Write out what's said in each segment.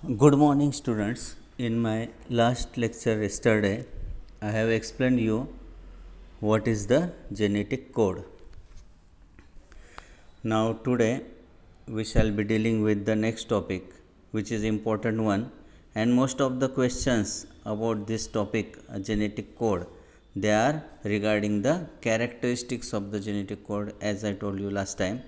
Good morning, students. In my last lecture yesterday, I have explained you what is the genetic code. Now today we shall be dealing with the next topic, which is important one, and most of the questions about this topic, genetic code, they are regarding the characteristics of the genetic code, as I told you last time.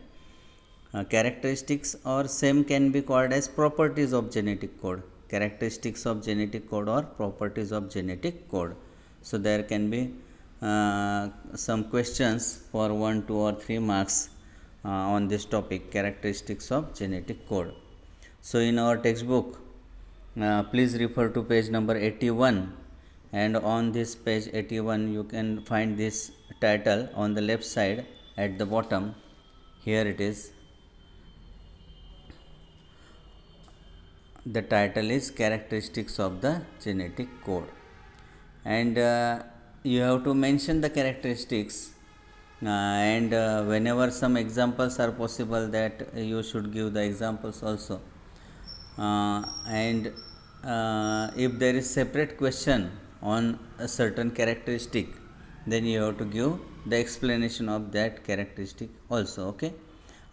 Characteristics or same can be called as properties of genetic code. Characteristics of genetic code or properties of genetic code. So there can be some questions for 1, 2 or 3 marks on this topic, characteristics of genetic code. So in our textbook, please refer to page number 81, and on this page 81 you can find this title on the left side at the bottom. Here it is. The title is characteristics of the genetic code, and you have to mention the characteristics, and whenever some examples are possible, that you should give the examples also, and if there is separate question on a certain characteristic, then you have to give the explanation of that characteristic also. Okay,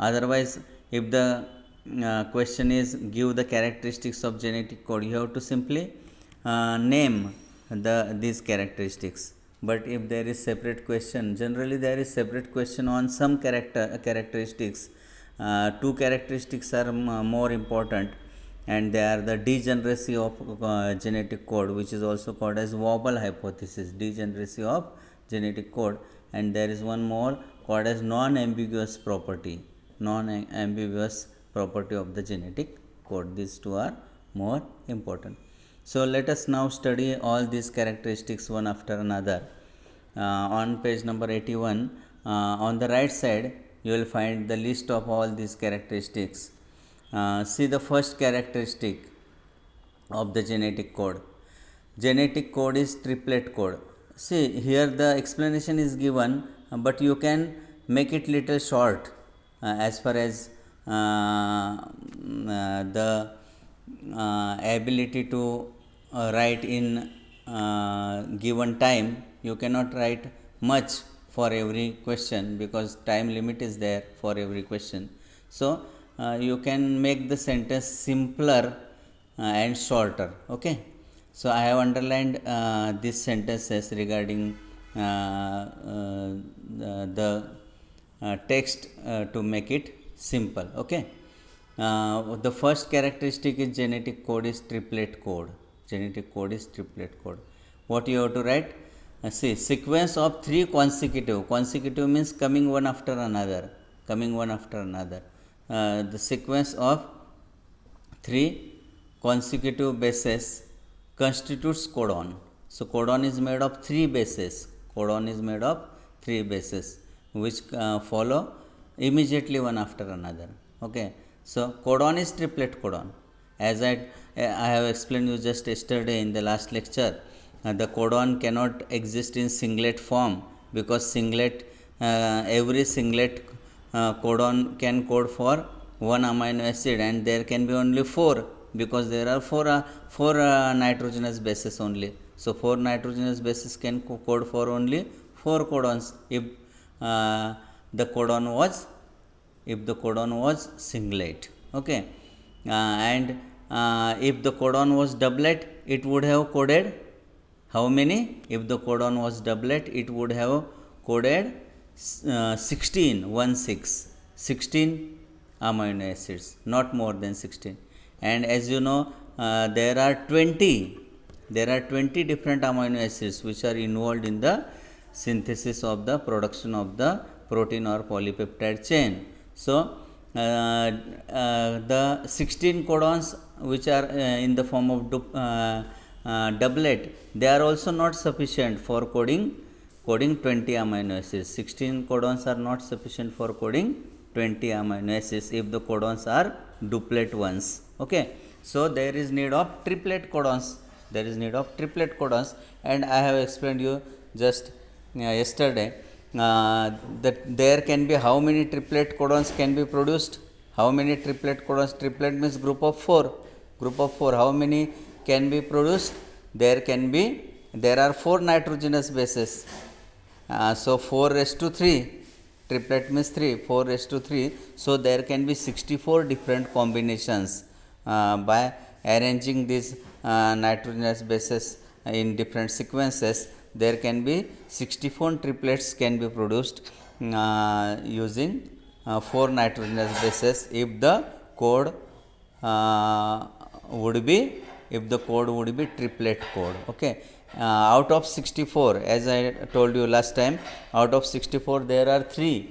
otherwise if the question is give the characteristics of genetic code, you have to simply name these characteristics. But if there is separate question, generally there is separate question on some characteristics. Two characteristics are more important, and they are the degeneracy of genetic code, which is also called as wobble hypothesis, degeneracy of genetic code, and there is one more called as non-ambiguous property, non-ambiguous property of the genetic code. These two are more important. So let us now study all these characteristics one after another. On page number 81, on the right side you will find the list of all these characteristics. See the first characteristic of the genetic code. Genetic code is triplet code. See here the explanation is given, but you can make it little short as far as the ability to write in given time. You cannot write much for every question because time limit is there for every question. So you can make the sentence simpler and shorter. Okay, so I have underlined these sentences regarding the text to make it simple. Okay, the first characteristic is genetic code is triplet code. Genetic code is triplet code. What you have to write? See, sequence of 3 consecutive means coming one after another, the sequence of 3 consecutive bases constitutes codon. So codon is made of 3 bases, which follow immediately one after another. Okay, so codon is triplet codon. As I have explained you just yesterday in the last lecture, the codon cannot exist in singlet form, because every singlet codon can code for one amino acid, and there can be only 4, because there are 4 nitrogenous bases only. So 4 nitrogenous bases can code for only 4 codons if the codon was singlet. Okay, and if the codon was doublet, it would have coded how many? If the codon was doublet, it would have coded 16 amino acids, not more than 16. And as you know, there are 20 different amino acids which are involved in the synthesis of the production of the protein or polypeptide chain. So the 16 codons which are in the form of doublet, they are also not sufficient for coding 20 amino acids. 16 codons are not sufficient for coding 20 amino acids if the codons are duplet ones. Okay, so there is need of triplet codons. And I have explained you just yesterday that there can be how many triplet codons can be produced. How many triplet codons? Triplet means group of 4. Group of 4. How many can be produced? There are 4 nitrogenous bases. So 4 raised to 3, triplet means 3, 4 raised to 3. So there can be 64 different combinations by arranging these nitrogenous bases in different sequences. There can be 64 triplets can be produced using 4 nitrogenous bases if the code would be triplet code. Okay. Out of 64, as I told you last time, out of 64 there are 3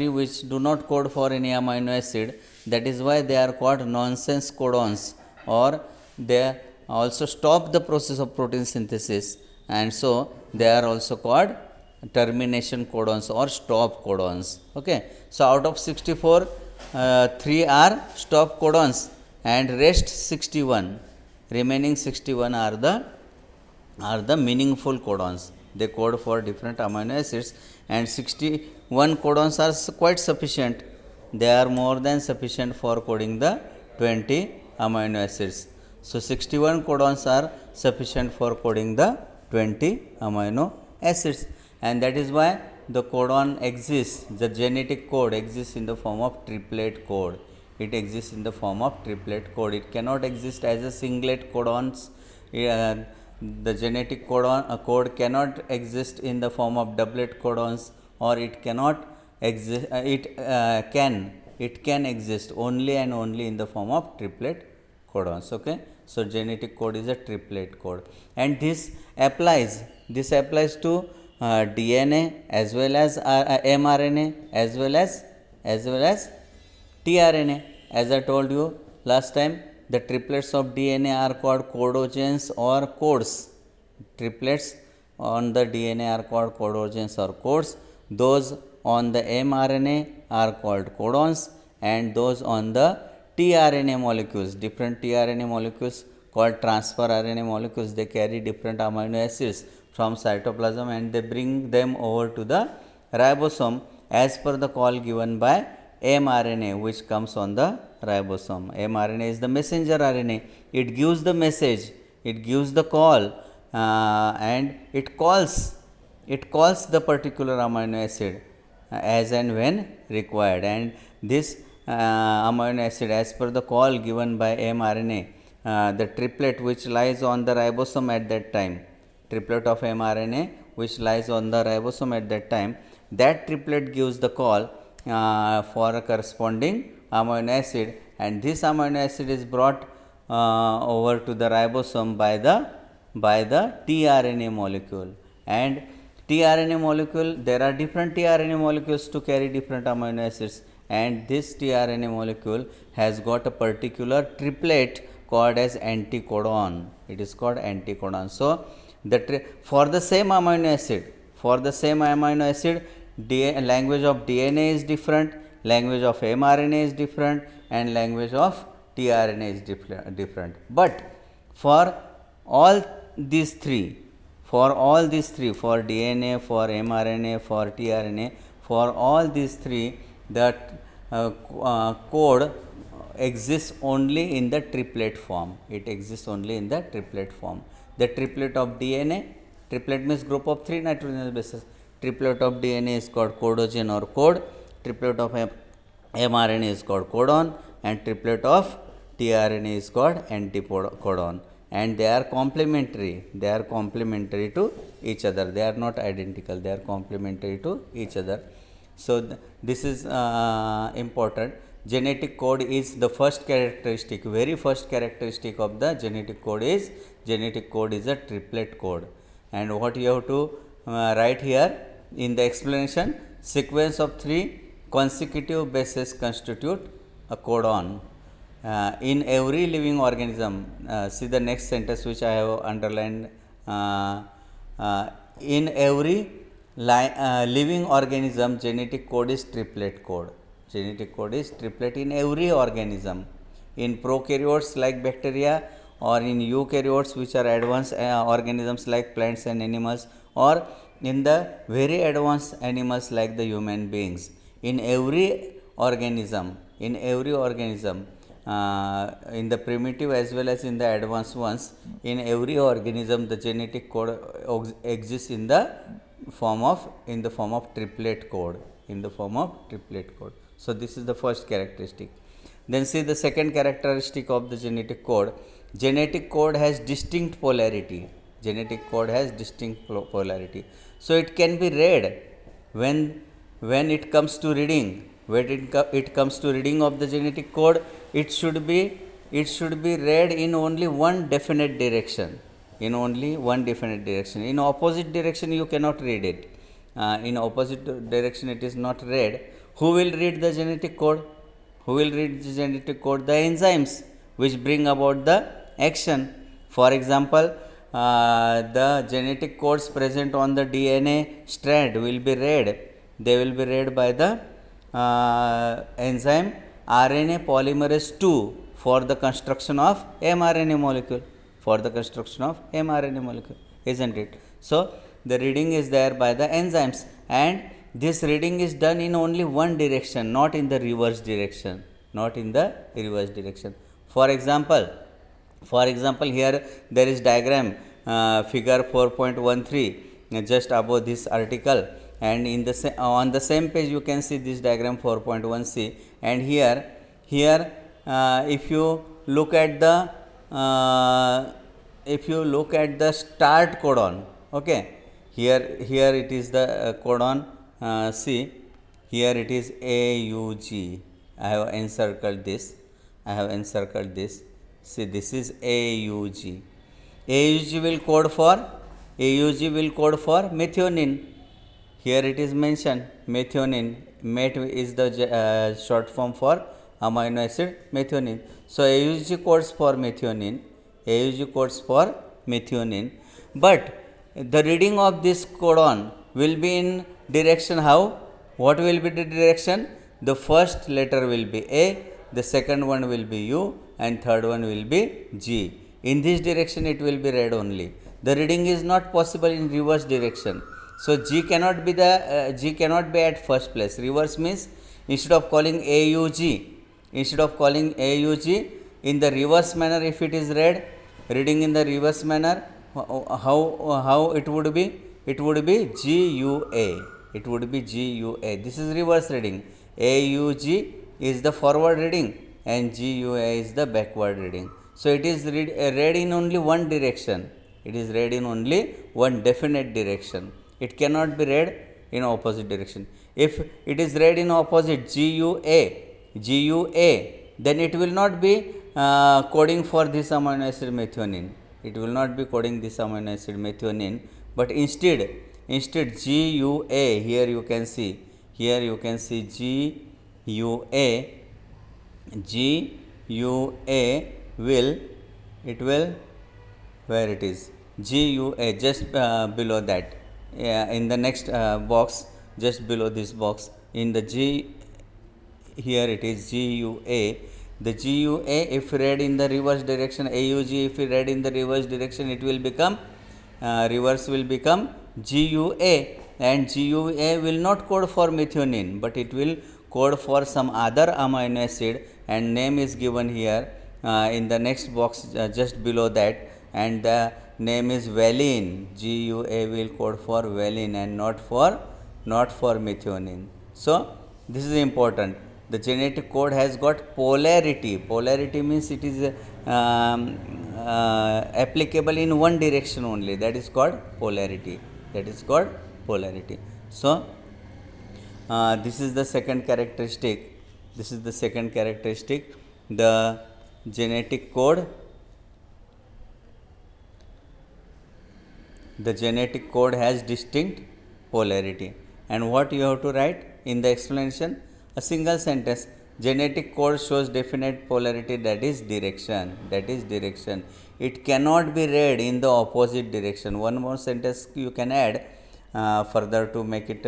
which do not code for any amino acid. That is why they are called nonsense codons, or they also stop the process of protein synthesis, and so they are also called termination codons or stop codons. Okay. So out of 64, 3 are stop codons and rest 61, remaining 61 are the meaningful codons. They code for different amino acids, and 61 codons are quite sufficient. They are more than sufficient for coding the 20 amino acids. So 61 codons are sufficient for coding the 20 amino acids, and that is why the codon exists. The genetic code exists in the form of triplet code. It exists in the form of triplet code. It cannot exist as a singlet codons. The genetic code cannot exist in the form of doublet codons, or it cannot exist. It can exist only and only in the form of triplet codons. Okay. So genetic code is a triplet code, and this applies to DNA as well as mRNA as well as tRNA. As I told you last time, the triplets of DNA are called codogens or codes. Triplets on the DNA are called codogens or codes. Those on the mRNA are called codons, and those on the tRNA molecules, different tRNA molecules called transfer RNA molecules, they carry different amino acids from cytoplasm and they bring them over to the ribosome as per the call given by mRNA, which comes on the ribosome. mRNA is the messenger RNA. It gives the message, it gives the call, and it calls the particular amino acid as and when required. And this amino acid, as per the call given by mRNA, the triplet which lies on the ribosome at that time, triplet of mRNA which lies on the ribosome at that time, that triplet gives the call for a corresponding amino acid, and this amino acid is brought over to the ribosome by the tRNA molecule. And tRNA molecule, there are different tRNA molecules to carry different amino acids, and this tRNA molecule has got a particular triplet called as anticodon. It is called anticodon. So for the same amino acid, language of DNA is different, language of mRNA is different, and language of tRNA is different. But for all these three, for DNA, for mRNA, for tRNA, for all these three, the code exists only in the triplet form. It exists only in the triplet form. The triplet of DNA, triplet means group of 3 nitrogenous bases. Triplet of DNA is called codogen or code. Triplet of mRNA is called codon, and triplet of tRNA is called anticodon. And they are complementary. They are complementary to each other. They are not identical. They are complementary to each other. So this is important. Genetic code is the first characteristic. Very first characteristic of the genetic code is a triplet code. And what you have to write here in the explanation: sequence of 3 consecutive bases constitute a codon. In every living organism, see the next sentence which I have underlined. In every living organism, genetic code is triplet code. Genetic code is triplet in every organism. In prokaryotes like bacteria, or in eukaryotes which are advanced organisms like plants and animals, or in the very advanced animals like the human beings. In every organism, in the primitive as well as in the advanced ones, in every organism the genetic code exists in the form of triplet code, So this is the first characteristic. Then see the second characteristic of the genetic code. Genetic code has distinct polarity. So it can be read when it comes to reading. When it comes to reading of the genetic code, it should be read in only one definite direction. In opposite direction you cannot read it. In opposite direction it is not read. Who will read the genetic code? The enzymes which bring about the action. For example, the genetic codes present on the DNA strand will be read. They will be read by the enzyme RNA polymerase II for the construction of mRNA molecule. Isn't it? So the reading is there by the enzymes, and this reading is done in only one direction, not in the reverse direction. For example, here there is diagram, figure 4.13 just above this article, and in the on the same page you can see this diagram 4.1c, and here if you look at the start codon, okay, here it is the codon, see, here it is AUG. I have encircled this. See, this is AUG. AUG will code for methionine. Here it is mentioned methionine. Met is the short form for amino acid methionine. So AUG codes for methionine. But the reading of this codon will be in direction how? What will be the direction? The first letter will be A, the second one will be U, and third one will be G. In this direction it will be read only. The reading is not possible in reverse direction. So G cannot be at first place. Reverse means instead of calling AUG, in the reverse manner, if it is reading in the reverse manner, how it would be? It would be GUA. This is reverse reading. AUG is the forward reading and GUA is the backward reading. So it is read in only one direction. It is read in only one definite direction. It cannot be read in opposite direction. If it is read in opposite GUA, then it will not be coding for this amino acid methionine. But instead GUA, here you can see GUA will, where it is? GUA just below that. In the next box, just below this box, in the G, here it is GUA. The GUA, if read in the reverse direction, AUG, if read in the reverse direction, it will become reverse will become GUA, and GUA will not code for methionine, but it will code for some other amino acid, and name is given here in the next box just below that, and the name is valine. GUA will code for valine and not for methionine. So this is important. The genetic code has got polarity. Polarity means it is applicable in one direction only. That is called polarity. So this is the second characteristic. The genetic code has distinct polarity. And what you have to write in the explanation? A single sentence. Genetic code shows definite polarity, that is direction. It cannot be read in the opposite direction. One more sentence you can add further to make it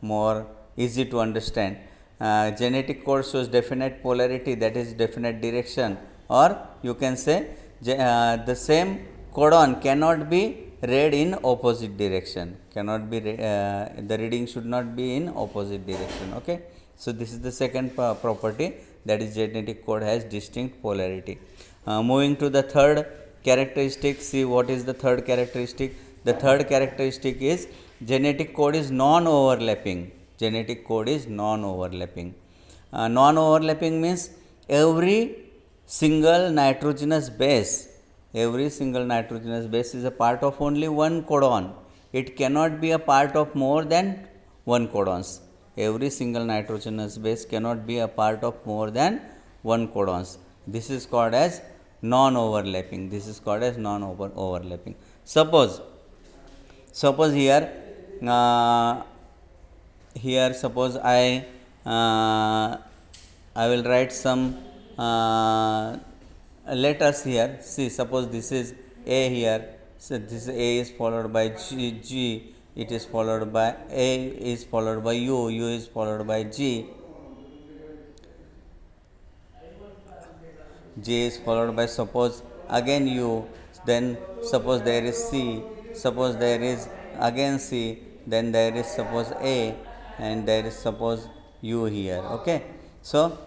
more easy to understand. Genetic code shows definite polarity, that is definite direction. Or you can say the same codon cannot be read in opposite direction. The reading should not be in opposite direction. Okay. So this is the second property. that is genetic code has distinct polarity. Moving to the third characteristic, see what is the third characteristic. The third characteristic is genetic code is non-overlapping. Genetic code is non-overlapping. Non-overlapping means every single nitrogenous base is a part of only one codon. It cannot be a part of more than one codons. Every single nitrogenous base cannot be a part of more than one codons. This is called as non-overlapping. Overlapping. Suppose here suppose I will write some letters here. See, suppose this is A here. So this A is followed by G. It is followed by A is followed by U is followed by G is followed by suppose again U, then suppose there is C, suppose there is again C, then there is suppose A, and there is suppose U here. Okay, so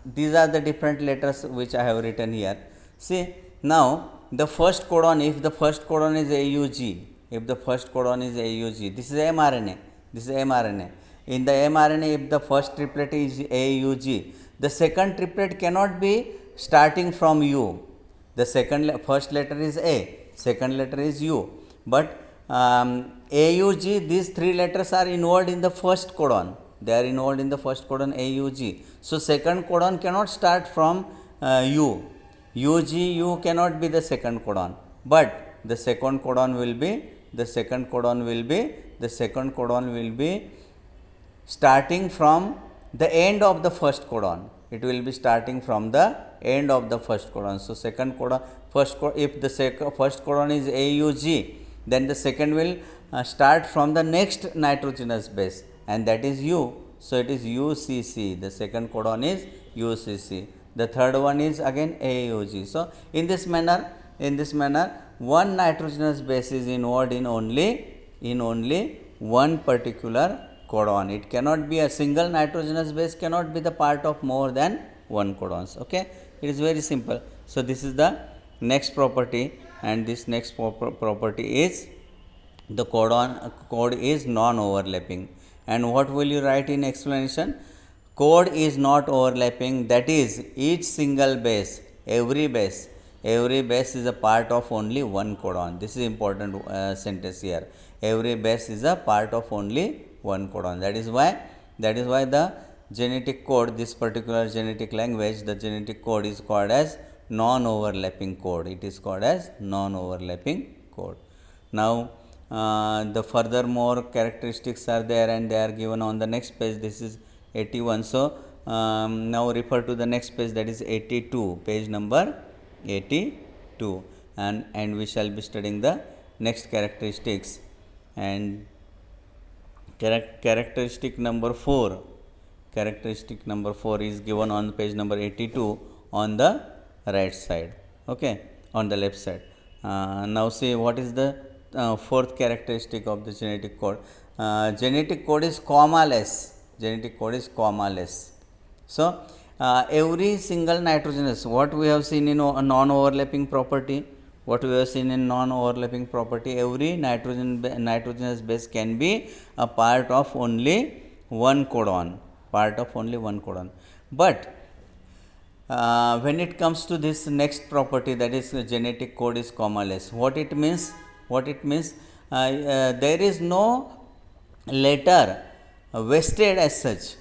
these are the different letters which I have written here. See, now the first codon, if the first codon is AUG, this is mRNA. In the mRNA, if the first triplet is AUG, the second triplet cannot be starting from U. The first letter is A, second letter is U, but AUG, these three letters are involved in the first codon. They are involved in the first codon AUG. So second codon cannot start from U. U cannot be the second codon, but the second codon will be starting from the end of the first codon. It will be starting from the end of the first codon. So second codon, if the first codon is AUG, then the second will start from the next nitrogenous base, and that is U. So it is UCC. The second codon is UCC. The third one is again AUG. So in this manner, one nitrogenous base is involved in only one particular codon. It cannot be a single nitrogenous base cannot be the part of more than one codons. Okay, it is very simple. So this is the next property, and this next property is the code is non-overlapping. And what will you write in explanation? Code is not overlapping, that is each single base, every base is a part of only one codon. This is important sentence here. Every base is a part of only one codon. That is why the genetic code, this particular genetic language, the genetic code is called as non-overlapping code. It is called as non-overlapping code. Now the further more characteristics are there, and they are given on the next page. This is 81. So now refer to the next page, that is 82, page number 82, and we shall be studying the next characteristics. And characteristic number 4 is given on page number 82 on the right side, okay, on the left side. Now see what is the fourth characteristic of the genetic code. Genetic code is comma-less. So every single nitrogenous, what we have seen in non-overlapping property, every nitrogenous base can be a part of only one codon. But when it comes to this next property, that is genetic code is comma-less, what it means, there is no letter wasted as such.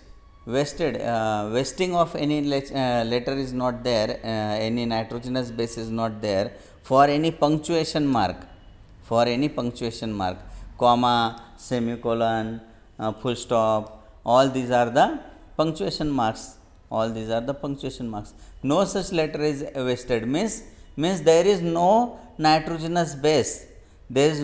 Wasting of any letter is not there, any nitrogenous base is not there for any punctuation mark, comma, semicolon, full stop, all these are the punctuation marks. No such letter is wasted, means there is no nitrogenous base. Which is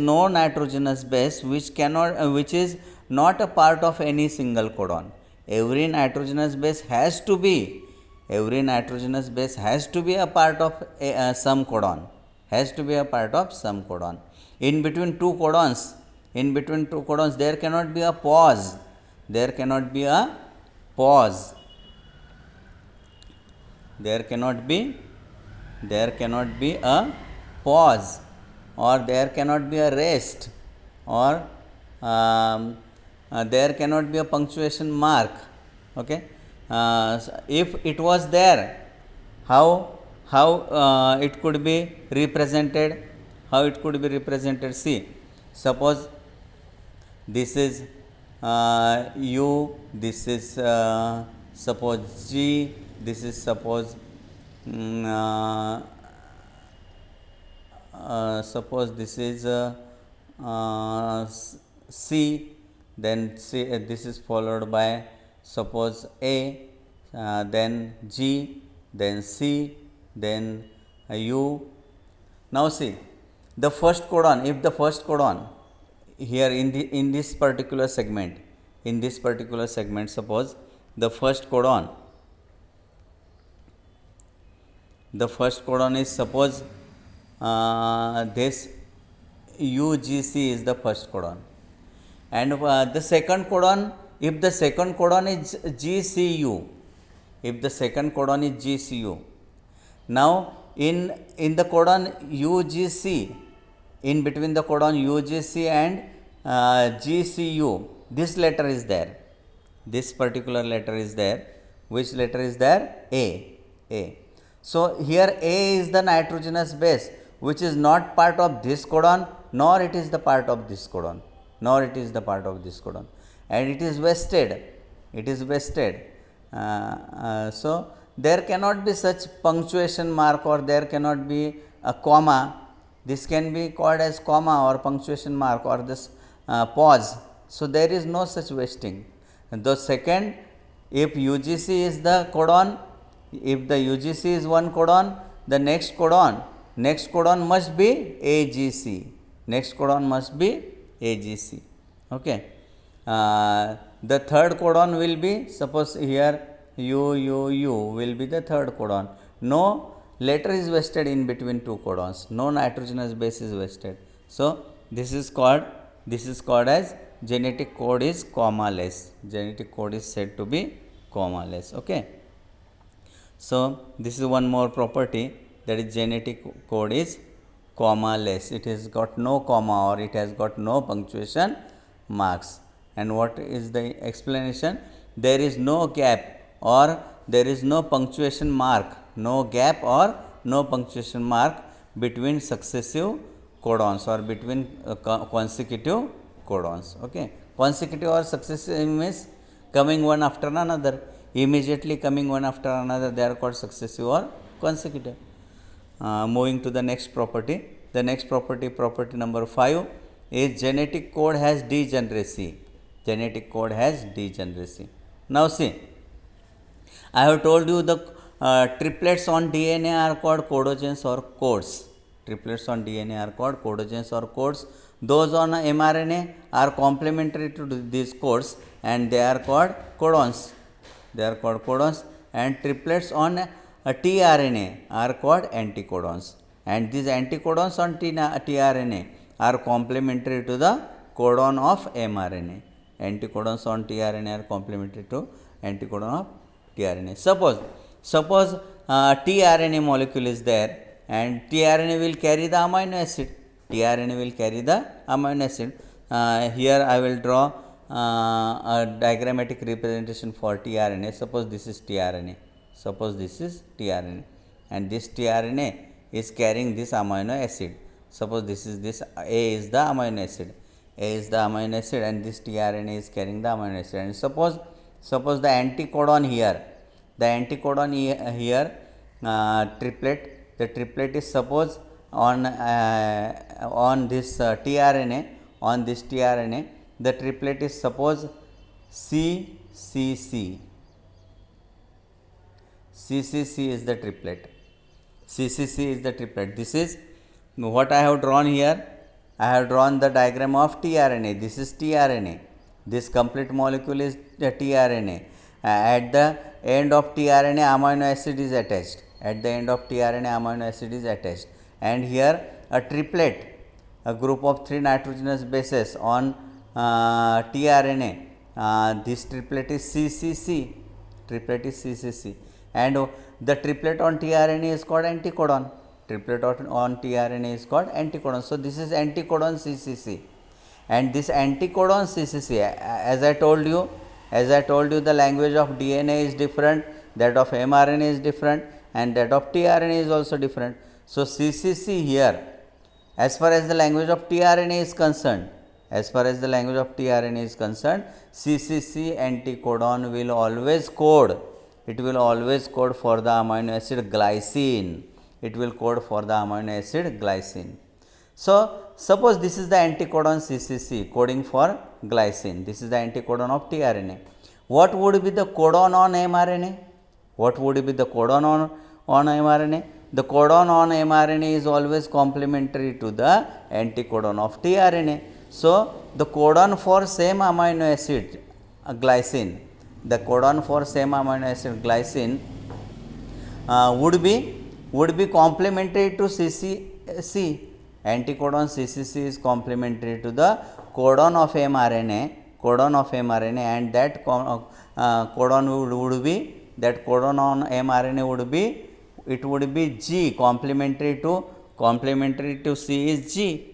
not a part of any single codon. Every nitrogenous base has to be a part of some codon. In between two codons, there cannot be a pause. there cannot be a pause, or there cannot be a rest, or there cannot be a punctuation mark. Okay, if it was there, how it could be represented? How it could be represented? See, suppose this is U, this is suppose G, this is suppose suppose this is C, then C, this is followed by suppose A, then G, then C, then U. Now see, the first codon, if the first codon here in this particular segment, suppose the first codon is suppose this UGC is the first codon, and the second codon, if the second codon is GCU, now in the codon UGC, in between the codon UGC and GCU, this letter is there, this particular letter is there. Which letter is there? A. So here A is the nitrogenous base, which is not part of this codon, nor it is the part of this codon, and it is vested. So there cannot be such punctuation mark, or there cannot be a comma. This can be called as comma or punctuation mark, or this pause. So there is no such vesting. And the second, if UGC is the codon, if the UGC is one codon, the next codon must be AGC. Okay. The third codon will be, suppose here U will be the third codon. No letter is vested in between two codons. No nitrogenous base is vested. So this is called as genetic code is comma-less. Genetic code is said to be comma-less. Okay. So this is one more property, that is genetic code is comma-less. It has got no comma, or it has got no punctuation marks. And what is the explanation? There is no gap, or there is no punctuation mark, between successive codons, or between consecutive codons. Okay. Consecutive or successive means coming one after another, immediately coming one after another, they are called successive or consecutive. Moving to the next property. The next property number 5, is genetic code has degeneracy. Now see, I have told you the triplets on DNA are called codogens or codes. Those on mRNA are complementary to these codes, and they are called codons. And triplets on tRNA are called anticodons. And these anticodons on tRNA are complementary to the codon of mRNA. Anticodons on tRNA are complementary to anticodon of tRNA. Suppose tRNA molecule is there, and tRNA will carry the amino acid. Here I will draw a diagrammatic representation for tRNA. Suppose this is tRNA, and this tRNA is carrying this amino acid. Suppose this A is the amino acid, and this tRNA is carrying the amino acid. And suppose the anticodon here, triplet. The triplet is suppose on this tRNA. The triplet is suppose CCC. CCC is the triplet. This is what I have drawn here. I have drawn the diagram of tRNA. This is tRNA. This complete molecule is the tRNA. At the end of tRNA, amino acid is attached. And here a triplet, a group of 3 nitrogenous bases on tRNA. This triplet is CCC. and the triplet on tRNA is called anticodon. Triplet on tRNA is called anticodon. So this is anticodon CCC, and this anticodon CCC, as I told you, the language of DNA is different, that of mRNA is different, and that of tRNA is also different. So CCC here, as far as the language of tRNA is concerned, CCC anticodon will always code. It will always code for the amino acid glycine. It will code for the amino acid glycine. So suppose this is the anticodon CCC coding for glycine. This is the anticodon of tRNA. What would be the codon on mRNA? What would be the codon on mRNA? The codon on mRNA is always complementary to the anticodon of tRNA. So the codon for same amino acid glycine, would be complementary to CCC. Anticodon CCC is complementary to the codon of mRNA, and that codon would be, that codon on mRNA would be, it would be G, complementary to C is G,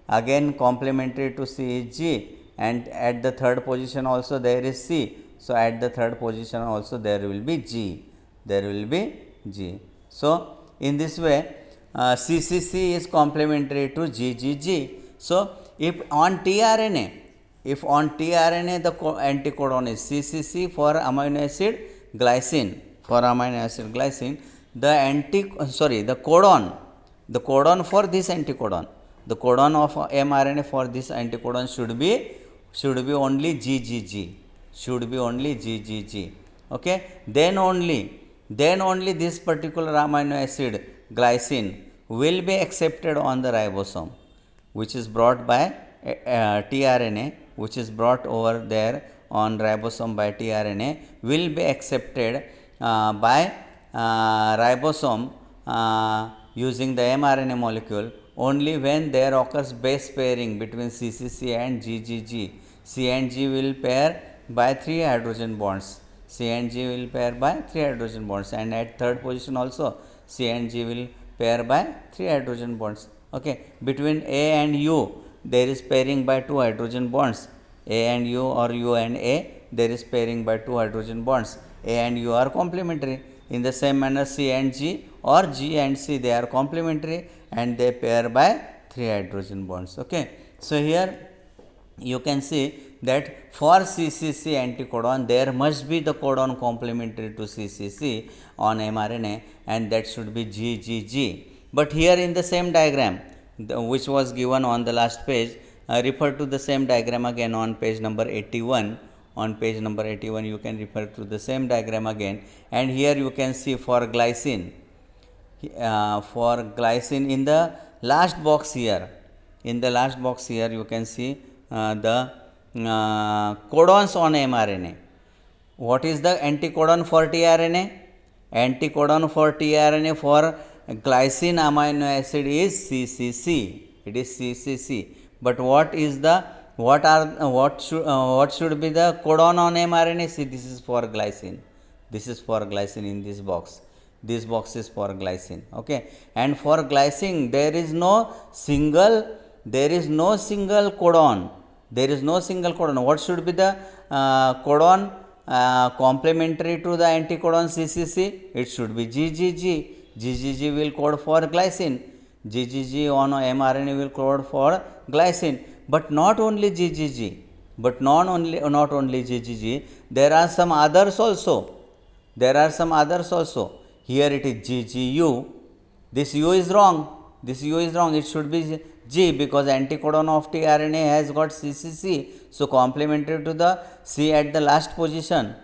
again complementary to C is G, and at the third position also there is C. So at the third position also there will be G. So in this way CCC is complementary to GGG. So if on tRNA the anticodon is CCC for amino acid glycine, the codon for this anticodon, the codon of mRNA for this anticodon should be only GGG, okay. Then only this particular amino acid glycine will be accepted on the ribosome, which is brought by tRNA, which is brought over there on ribosome by tRNA, will be accepted by ribosome using the mRNA molecule only when there occurs base pairing between CCC and GGG. C and G will pair by 3 hydrogen bonds. And at third position also C and G will pair by 3 hydrogen bonds. Okay. Between A and U there is pairing by 2 hydrogen bonds. A and U or U and A, there is pairing by 2 hydrogen bonds. A and U are complementary. In the same manner C and G or G and C, they are complementary and they pair by 3 hydrogen bonds. Okay. So here you can see that for CCC anticodon there must be the codon complementary to CCC on mRNA, and that should be GGG. But here in the same diagram which was given on the last page, refer to the same diagram again on page number 81. On page number 81 you can refer to the same diagram again, and here you can see for glycine, in the last box here, you can see the codons on mRNA. What is the anticodon for tRNA? Anticodon for tRNA for glycine amino acid is CCC. It is CCC. But what should be the codon on mRNA? See, this is for glycine. In this box. This box is for glycine. Okay. And for glycine there is no single codon. What should be the codon complementary to the anticodon CCC? It should be GGG. GGG will code for glycine. GGG on mRNA will code for glycine. But not only GGG. There are some others also. Here it is GGU. This U is wrong. It should be G, because anticodon of tRNA has got CCC. So complementary to the C at the last position.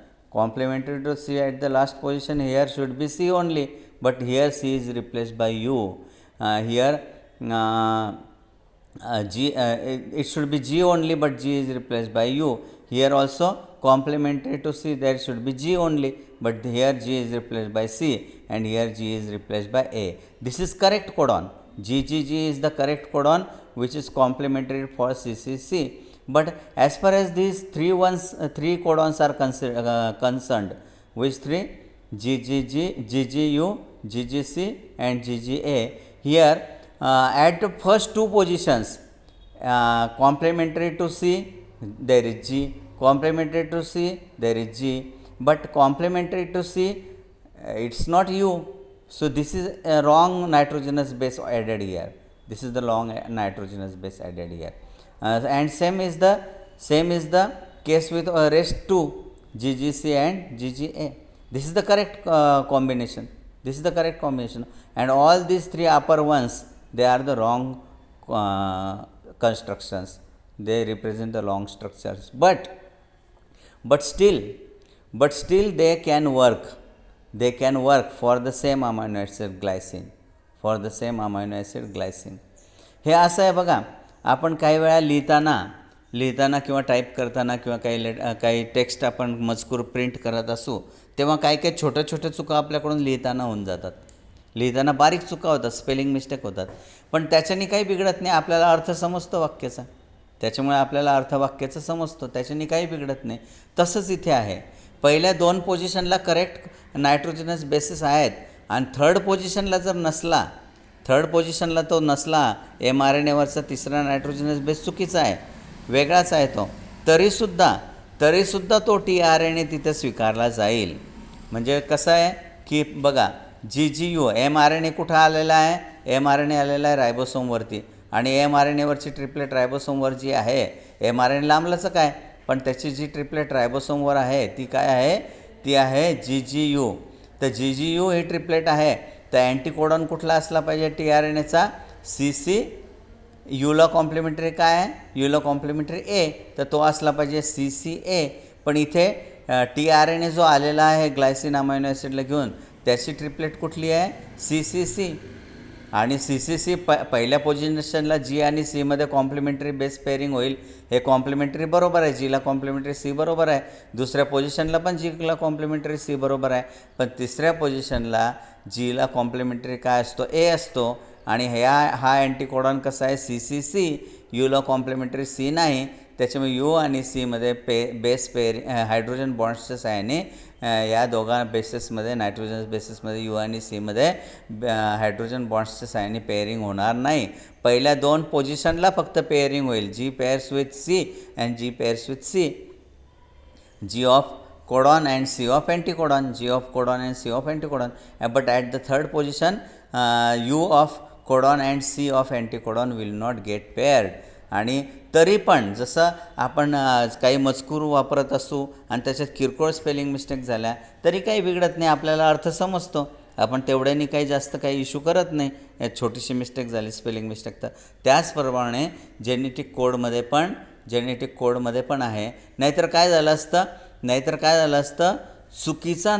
Here should be C only. But here C is replaced by U. It should be G only, but G is replaced by U. Here also complementary to C there should be G only, but here G is replaced by C, and here G is replaced by A. This is correct codon. GGG is the correct codon which is complementary for CCC. But as far as these three codons are concerned, which three? GGG, GGU, GGC and GGA. Here at the first two positions, complementary to C there is G, complementary to C there is G, but complementary to C it's not U. So this is a wrong nitrogenous base added here. This is the wrong nitrogenous base added here. And same is the case with rest 2, GGC and GGA. This is the correct combination. This is the correct combination. And all these three upper ones, they are the wrong constructions. They represent the wrong structures. But still they can work. They can work for the same amino acid glycine. For the same amino acid glycine. हे असं आहे बघा. आपण काही वेळा लिहिताना किंवा type करताना किंवा काही टेक्स्ट आपण मजकूर प्रिंट करत असू तेव्हा काही छोट्या चुका आपल्याकडून लिहिताना होऊन जातात. लिहिताना बारीक चुका होतात, स्पेलिंग मिस्टेक होतात, पण त्याच्यानी काही बिघडत नाही. आपल्याला अर्थ समजतो वाक्याचा, त्याच्यामुळे आपल्याला अर्थ वाक्याचा समजतो, त्याच्यानी काही बिघडत नाही. तसंच इथे आहे. पहिल्या 2 पोझिशनला करेक्ट नायट्रोजनस बेसिस आहेत आणि थर्ड पोझिशनला जर नसला, थर्ड पोझिशनला तो नसला, mRNAवरचा तिसरा नायट्रोजनस बेस चुकीचा आहे, वेगळाच आहे तो, तरीसुद्धा तो tRNA तिथे स्वीकारला जाईल. म्हणजे कसं आहे की बघा, GGU mRNA कुठं आलेला आहे? mRNA आलेला आहे रायबोसोमवरती आणि mRNAवरची ट्रिपलेट रायबोसोमवर जी आहे, mRNA लांबलंच काय, पण त्याची जी ट्रिपलेट रायबोसोमवर आहे ती काय आहे? ती आहे GGU. तर GGU ही ट्रिपलेट आहे. तर अँटीकोडॉन कुठला असला पाहिजे tRNAचा? CC. यूला कॉम्प्लिमेंटरी काय आहे? यूला कॉम्प्लिमेंटरी A, तर तो असला पाहिजे CCA. पण इथे tRNA जो आलेला आहे ग्लायसिन अमायनो ॲसिडला घेऊन, त्याची ट्रिपलेट कुठली आहे? CCC. आणि CCC पहिल्या पोझिशनला G आणि C मध्ये कॉम्प्लिमेंटरी बेस पेअरिंग होईल. हे कॉम्प्लिमेंटरी बरोबर आहे, Gला कॉम्प्लिमेंटरी C बरोबर आहे. दुसऱ्या पोझिशनला पण Gला कॉम्प्लिमेंटरी C बरोबर आहे. पण तिसऱ्या पोझिशनला Gला कॉम्प्लिमेंटरी काय असतो? A असतो. आणि हा अँटीकोडॉन कसा आहे? CCC. यूला कॉम्प्लिमेंटरी C नाही, त्याच्यामुळे यू आणि सीमध्ये बेस पेअरिंग हायड्रोजन बॉन्ड्सच्या साहाय्याने या दोघा बेसेसमध्ये, नायट्रोजन बेसेसमध्ये यू आणि सीमध्ये हायड्रोजन बॉन्ड्सच्या साहाय्याने पेअरिंग होणार नाही. पहिल्या 2 पोझिशनला फक्त पेअरिंग होईल. G pairs with C and G pairs with C. G of codon and C of anticodon, G of codon and C of anticodon. But at the third position, U of codon and C of anticodon will not get paired. आणि तरी पण जसं आपण काही मजकूर वापरत असू आणि त्याच्यात किरकोळ स्पेलिंग मिस्टेक झाल्या तरी काही बिघडत नाही, आपल्याला अर्थ समजतो. आपण तेवढ्यानी काही जास्त काही इश्यू करत नाही. यात छोटीशी मिस्टेक झाली, स्पेलिंग मिस्टेक, तर त्याचप्रमाणे जेनेटिक कोडमध्ये पण आहे. नाहीतर काय झालं असतं, चुकीचा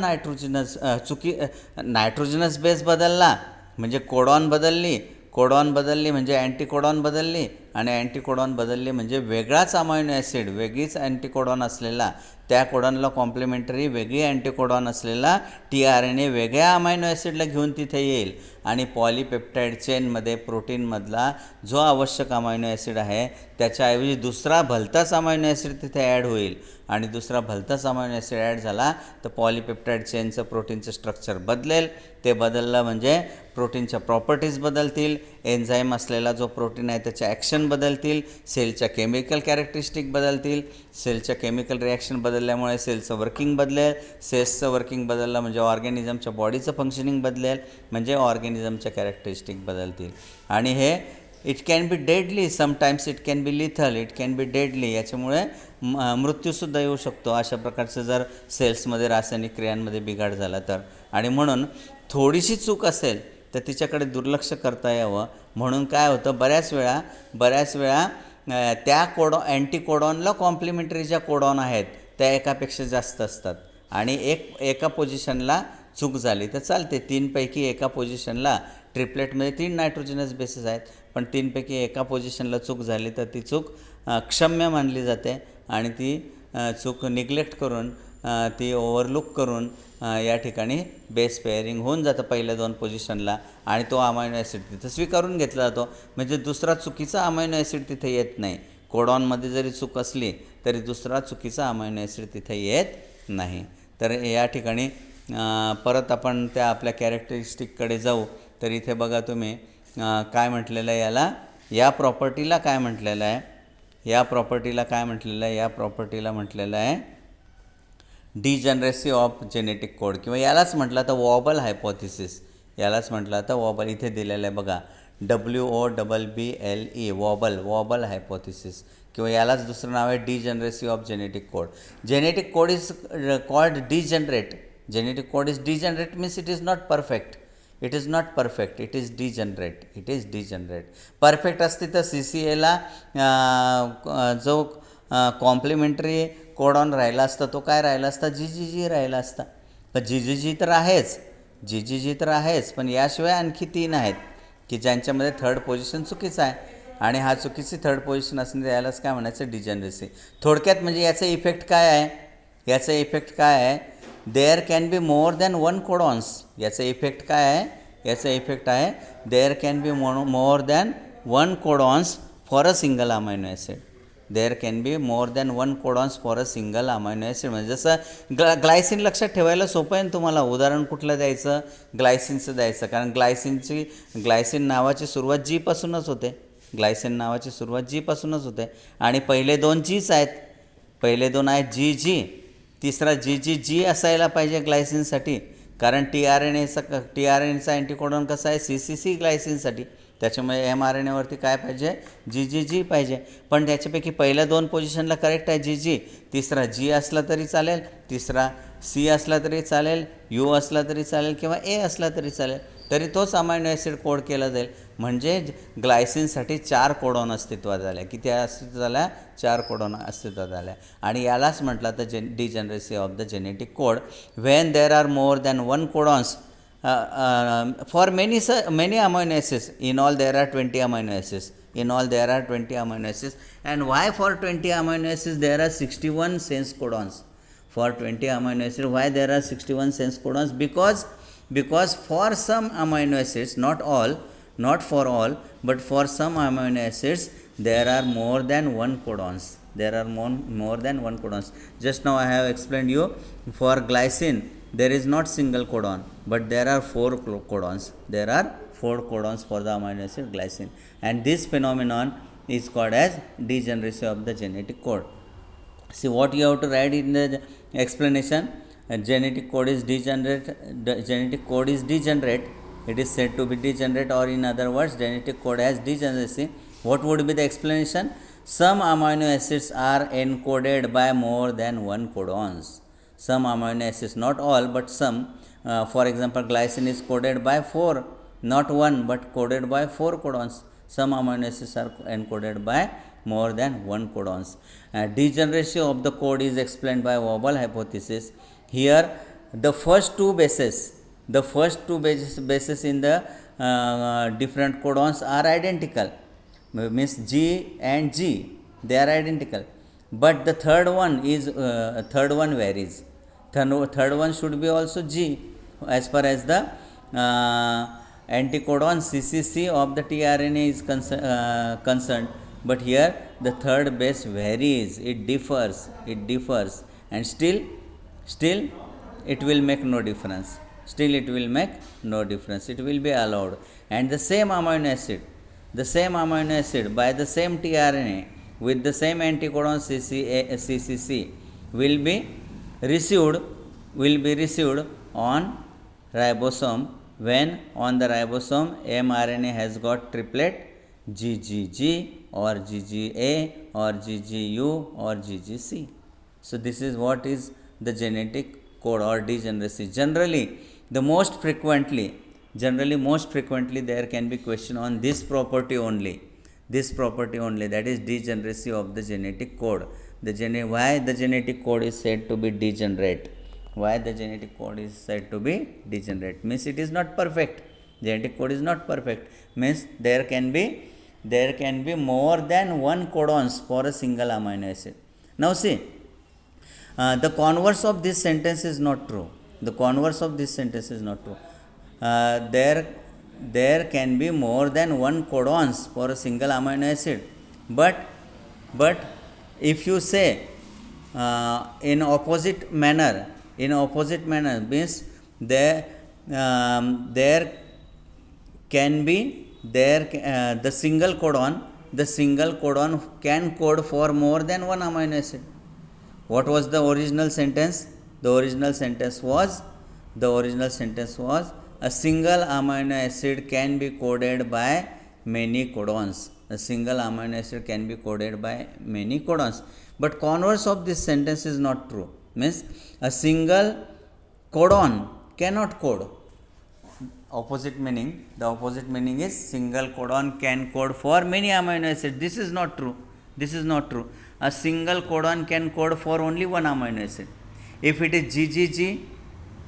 नायट्रोजनस बेस बदलला म्हणजे कोडॉन बदलली म्हणजे अँटीकोडॉन बदलली आणि अँटीकोडॉन बदलली म्हणजे वेगळाच अमायनो ॲसिड, वेगळीच अँटीकोडॉन असलेला, त्या कोडॉनला कॉम्प्लिमेंटरी वेगळी अँटीकोडॉन असलेला tRNA वेगळ्या अमायनो ॲसिडला घेऊन तिथे येईल आणि पॉलीपेप्टाईड चेनमध्ये प्रोटीनमधला जो आवश्यक अमायनो ॲसिड आहे त्याच्याऐवजी दुसरा भलताच अमायनो ॲसिड तिथे ॲड होईल. आणि दुसरा भलताच अमायनो ॲसिड ॲड झाला तर पॉलीपेप्टाईड चेनचं प्रोटीनचं स्ट्रक्चर बदलेल. ते बदललं म्हणजे प्रोटीनच्या प्रॉपर्टीज बदलतील, एन्झाईम असलेला जो प्रोटीन आहे त्याच्या ॲक्शन बदलतील, सेलच्या केमिकल कॅरेक्टरिस्टिक बदलतील. सेलच्या केमिकल रिॲक्शन बदलल्यामुळे सेलचं वर्किंग बदलेल. सेल्सचं वर्किंग बदललं म्हणजे ऑर्गॅनिझमच्या बॉडीचं फंक्शनिंग बदलेल, म्हणजे ऑर्गॅनिझमच्या कॅरेक्टरिस्टिक बदलतील. आणि हे it can be deadly, sometimes it can be lethal, it can be deadly. याच्यामुळे मृत्यूसुद्धा येऊ शकतो अशा प्रकारचं जर सेल्समध्ये रासायनिक क्रियांमध्ये बिघाड झाला तर. आणि म्हणून थोडीशी चूक असेल तर तिच्याकडे दुर्लक्ष करता यावं. म्हणून काय होतं, बऱ्याच वेळा त्या अँटीकोडॉनला कॉम्प्लिमेंटरी ज्या कोडॉन आहेत त्या एकापेक्षा जास्त असतात आणि एका पोझिशनला चूक झाली तर चालते. 3 पैकी एका पोझिशनला ट्रिपलेटमध्ये 3 नायट्रोजनस बेसेस आहेत, पण 3 पैकी एका पोझिशनला चूक झाली तर ती चूक क्षम्य मानली जाते आणि ती चूक निग्लेक्ट करून, ती ओव्हरलुक करून या ठिकाणी बेस पेअरिंग होऊन जातं पहिल्या 2 पोझिशनला आणि तो अमायनो ॲसिड तिथं स्वीकारून घेतला जातो. म्हणजे दुसरा चुकीचा अमायनो ॲसिड तिथे येत नाही. कोडॉनमध्ये जरी चूक असली तरी दुसरा चुकीचा अमायनो ॲसिड तिथे येत नाही. तर या ठिकाणी परत आपण त्या आपल्या कॅरेक्टरिस्टिककडे जाऊ. तर इथे बघा तुम्ही काय म्हटलेलं आहे, या प्रॉपर्टीला काय म्हटलेलं आहे, या प्रॉपर्टीला म्हटलेलं आहे डिजनरेसी ऑफ जेनेटिक कोड, किंवा यालाच म्हटलं तर वॉबल हायपोथिसिस. इथे दिलेलं आहे बघा, WOBBLE, वॉबल हायपोथिसिस, किंवा यालाच दुसरं नाव आहे degeneracy of genetic code. Genetic code is called degenerate. Genetic code is degenerate means it is not perfect. It is degenerate. Perfect असते तर CCAला जो कॉम्प्लिमेंटरी कोडॉन राहिला असता तो काय राहिला असता, GGG राहिला असता. पण GGG तर आहेच, पण याशिवाय आणखी 3 आहेत की ज्यांच्यामध्ये थर्ड पोझिशन चुकीचं आहे, आणि हा चुकीची थर्ड पोझिशन असणे यालाच काय म्हणायचं, डिजनरेसी. थोडक्यात म्हणजे याचा इफेक्ट काय आहे, there can be more than 1 codons. याचा इफेक्ट आहे there can be more than 1 codons for a single amino acid. म्हणजे जसं ग्लायसिन लक्षात ठेवायला सोपं आहे ना तुम्हाला. उदाहरण कुठलं द्यायचं, ग्लायसिनचं द्यायचं, कारण ग्लायसिन नावाची सुरुवात G पासूनच होते. आणि पहिले 2 G's आहेत. GG. तिसरा GGG असायला पाहिजे ग्लायसिनसाठी, कारण TRNAचा अँटीकोडॉन कसा आहे, CCC ग्लायसिनसाठी. त्याच्यामुळे mRNAवरती काय पाहिजे, GGG पाहिजे. पण त्याच्यापैकी पहिल्या 2 पोझिशनला करेक्ट आहे GG. तिसरा G असला तरी चालेल, तिसरा C असला तरी चालेल, U असला तरी चालेल, किंवा A असला तरी चालेल, तरी तोच अमायनो ॲसिड कोड केला जाईल. म्हणजे ग्लायसिनसाठी 4 कोडॉन अस्तित्वात आल्या. किती अस्तित्वात आल्या, 4 कोडॉन अस्तित्वात आल्या. आणि यालाच म्हटलं तर degeneracy of the genetic code. When there are more than 1 codons for many amino acids. In all there are 20 amino acids. And why for 20 amino acids there are 61 sense codons? For 20 amino acids why there are 61 sense codons? Because for some amino acids, not for all, but for some amino acids there are more than 1 codons. Just now I have explained you, for glycine there is not single codon, but there are 4 codons. For the amino acid glycine, and this phenomenon is called as degeneracy of the genetic code. See what you have to write in the explanation. Genetic code is degenerate. It is said to be degenerate, or in other words, genetic code has degeneracy. What would be the explanation? Some amino acids are encoded by more than 1 codons. Some amino acids, not all, but some. For example, glycine is coded by 4, not 1, but coded by 4 codons. Some amino acids are encoded by more than 1 codons. Degeneration of the code is explained by wobble hypothesis. Here, the first two bases in the different codons are identical. Means G and G, they are identical. But the third one varies. Third one should be also G as far as the anticodon CCC of the tRNA is concerned. But here the third base varies. It differs, and still it will make no difference. It will be allowed. And the same amino acid by the same tRNA with the same anticodon CCC will be received on ribosome, when on the ribosome mRNA has got triplet GGG or GGA or GGU or GGC. So this is what is the genetic code or degeneracy. Generally most frequently there can be question on this property only, that is degeneracy of the genetic code. Why the genetic code is said to be degenerate? Means it is not perfect. Genetic code is not perfect, means there can be more than 1 codons for a single amino acid. Now see, the converse of this sentence is not true. There can be more than 1 codons for a single amino acid, but But if you say in opposite manner means there can be the single codon can code for more than one amino acid. What was the original sentence? The original sentence was a single amino acid can be coded by many codons. A single amino acid can be coded by many codons. But converse of this sentence is not true. Means a single codon cannot code. The opposite meaning is single codon can code for many amino acids. This is not true. A single codon can code for only one amino acid. If it is GGG,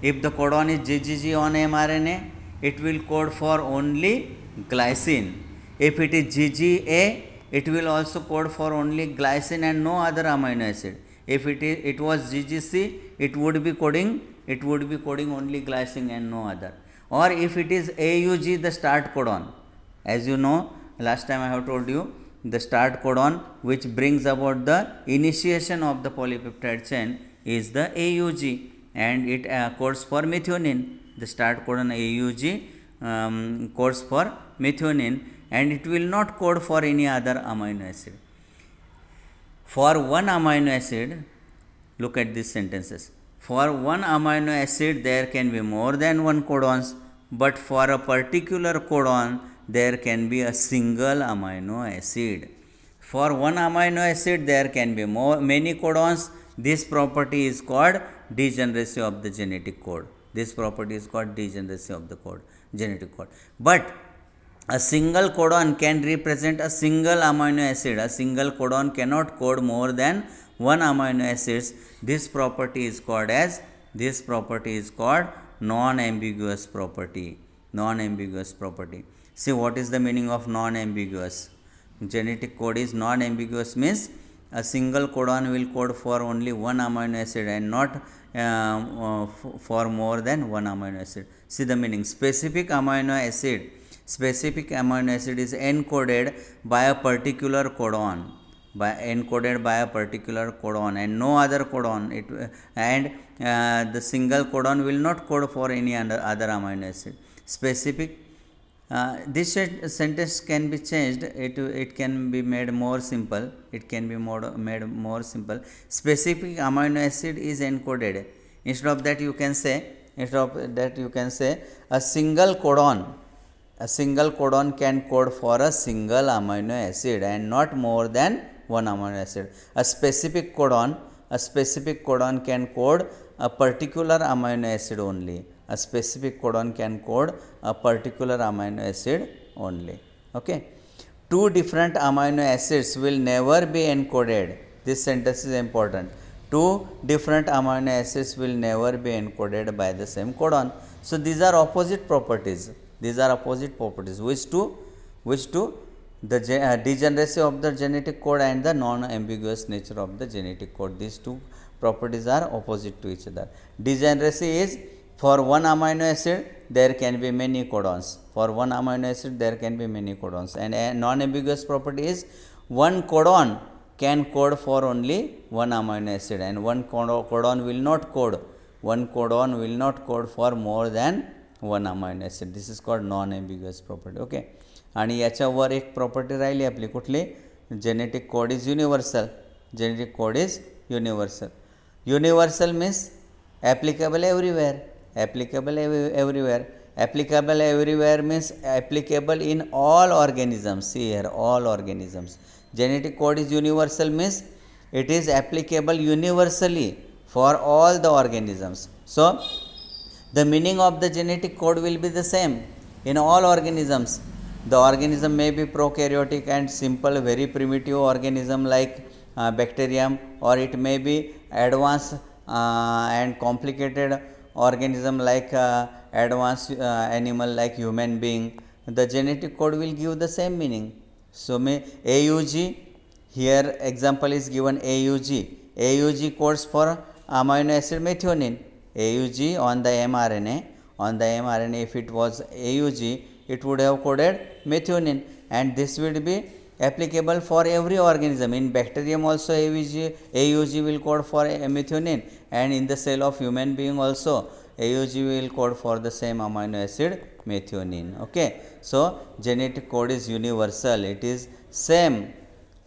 if the codon is GGG on mRNA, it will code for only glycine. If it is GGA, it will also code for only glycine and no other amino acid. If it was GGC, it would be coding only glycine and no other. Or if it is AUG, the start codon, as you know, last time I have told you, the start codon which brings about the initiation of the polypeptide chain is the AUG, and it codes for methionine. The start codon AUG codes for methionine, and it will not code for any other amino acid. For one amino acid, look at these sentences. For one amino acid, there can be more than one codons, but for a particular codon, there can be a single amino acid. For one amino acid, there can be many codons. This property is called degeneracy of the genetic code. Genetic code. But a single codon can represent a single amino acid. A single codon cannot code more than one amino acids. This property is called non-ambiguous property. See, what is the meaning of non-ambiguous? Genetic code is non-ambiguous means a single codon will code for only one amino acid and not for more than one amino acid. See the meaning. Specific amino acid is encoded by a particular codon. And no other codon. The single codon will not code for any other amino acid. Specific. This sentence can be changed. It can be made more simple. Specific amino acid is encoded. Instead of that, you can say a single codon can code for a single amino acid and not more than one amino acid. A specific codon can code a particular amino acid only. Okay. Two different amino acids will never be encoded. This sentence is important. Two different amino acids will never be encoded by the same codon. So these are opposite properties. Which two? The degeneracy of the genetic code and the non-ambiguous nature of the genetic code. These two properties are opposite to each other. Degeneracy is for one amino acid there can be many codons. And non-ambiguous property is one codon can code for only one amino acid, and one codon will not code for more than one amino acid. This is called non-ambiguous property. Okay. आणि याच्यावर एक property राहिली आपली कुठली? Genetic code is universal. Universal means applicable everywhere. Applicable everywhere means applicable in all organisms. See here, all organisms. Genetic code is universal means it is applicable universally for all the organisms. So the meaning of the genetic code will be the same in all organisms. The organism may be prokaryotic and simple, very primitive organism like bacterium, or it may be advanced and complicated organism like advanced animal like human being. The genetic code will give the same meaning. So AUG, here example is given AUG codes for amino acid methionine. AUG on the mRNA, if it was AUG, it would have coded methionine, and this would be applicable for every organism. In bacterium also AUG will code for methionine, and in the cell of human being also AUG will code for the same amino acid methionine. Okay, so genetic code is universal. It is same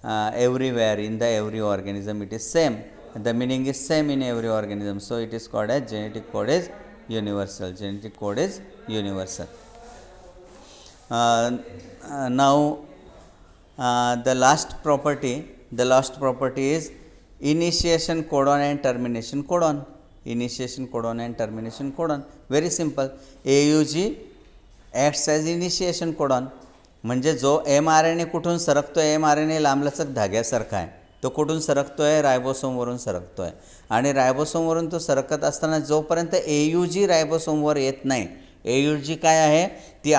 everywhere in the every organism. It is same. The meaning is same in every organism. So it is called as genetic code is universal. Genetic code is universal. Now the last property is initiation codon and termination codon. Initiation codon and termination codon, very simple. AUG acts as initiation codon. म्हणजे जो mRNA कुठून सरकतोय, mRNA लांबलचक धाग्यासारखा आहे, तो कुठून सरकतोय, रायबोसोमवरून सरकतोय. आणि रायबोसोमवरून तो सरकत असताना जोपर्यंत AUG रायबोसोमवर येत नाही, AUG काय आहे, ती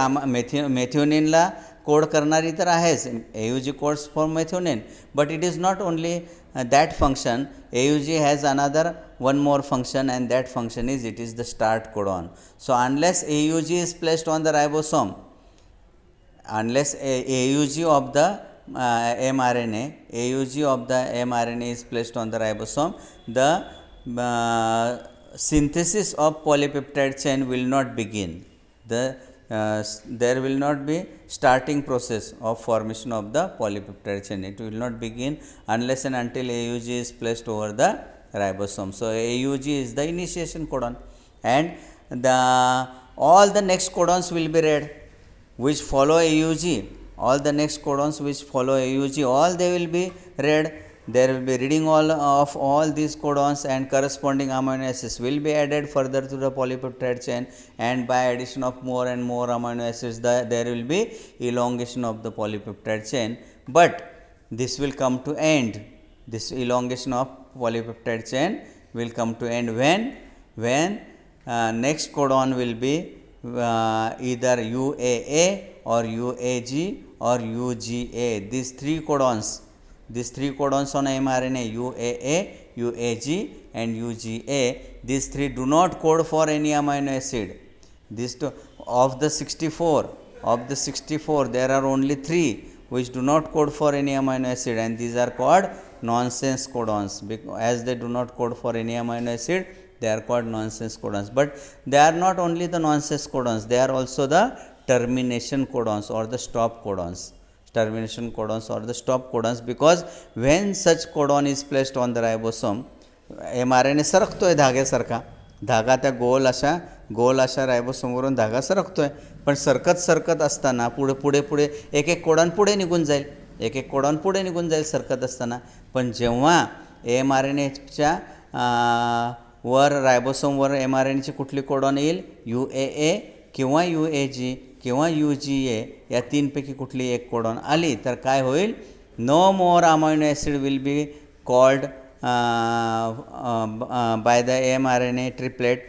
मेथिओनिनला कोड करणारी तर आहेच. AUG codes for methionine, but it is not only that function. AUG has another one more function, and that function is it is the start codon. So unless AUG is placed on the ribosome, unless AUG of the mRNA is placed on the ribosome, the synthesis of polypeptide chain will not begin. There will not be starting process of formation of the polypeptide chain. It will not begin unless and until AUG is placed over the ribosome. So AUG is the initiation codon, and all the next codons will be read which follow AUG. All the next codons which follow AUG, all they will be read. There will be reading of all these codons, and corresponding amino acids will be added further to the polypeptide chain, and by addition of more and more amino acids there will be elongation of the polypeptide chain. But this will come to end. This elongation of polypeptide chain will come to end when next codon will be either UAA or UAG or UGA. These three codons on mRNA, UAA, UAG and UGA, these three do not code for any amino acid. These two, of the 64, there are only 3 which do not code for any amino acid, and these are called nonsense codons. As they do not code for any amino acid, they are called nonsense codons. But they are not only the nonsense codons, they are also the termination codons or the stop codons. Termination codons or the stop codons, because when such codon is placed on the ribosome, mRNA सरकतोय धाग्यासारखा, धागा त्या गोल अशा रायबोसोमवरून धागा सरकतोय, पण सरकत असताना पुढे एक codon पुढे निघून जाईल सरकत असताना. पण जेव्हा mRNAच्या वर रायबोसोमवर mRNAची कुठली कोडॉन येईल, UAA किंवा UAG किंवा UGA, या 3 पैकी कुठली एक कोडॉन आली तर काय होईल, no more amino acid will be called by the mRNA triplet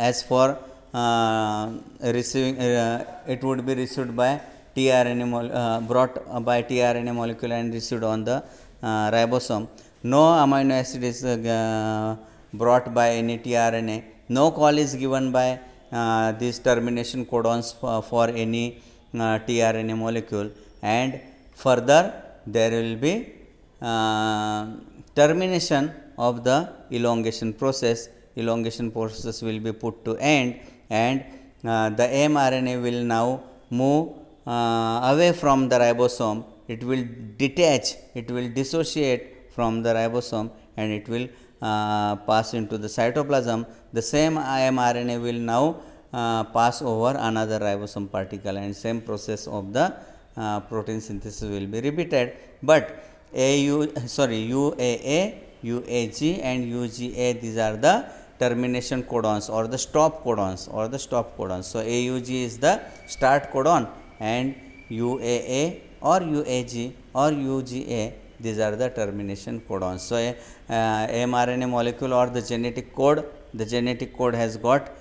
as for receiving it would be received by tRNA brought by tRNA molecule and received on the ribosome. No amino acid is brought by any tRNA. No call is given by these termination codons for any tRNA molecule, and further there will be termination of the elongation process. Elongation process will be put to end, and the mRNA will now move away from the ribosome. It will detach, it will dissociate from the ribosome, and it will pass into the cytoplasm. The same mRNA will now pass over another ribosome particle, and same process of the protein synthesis will be repeated. But UAA, UAG and UGA, these are the termination codons or the stop codons. So AUG is the start codon, and UAA or UAG or UGA, these are the termination codons. So mRNA molecule or the genetic code has got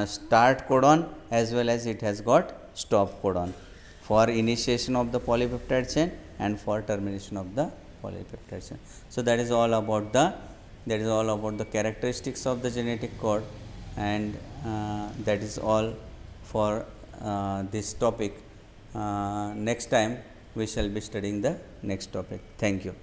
start codon as well as it has got stop codon for initiation of the polypeptide chain and for termination of the polypeptide chain. So that is all about the characteristics of the genetic code, and that is all for this topic. next time we shall be studying the next topic. Thank you.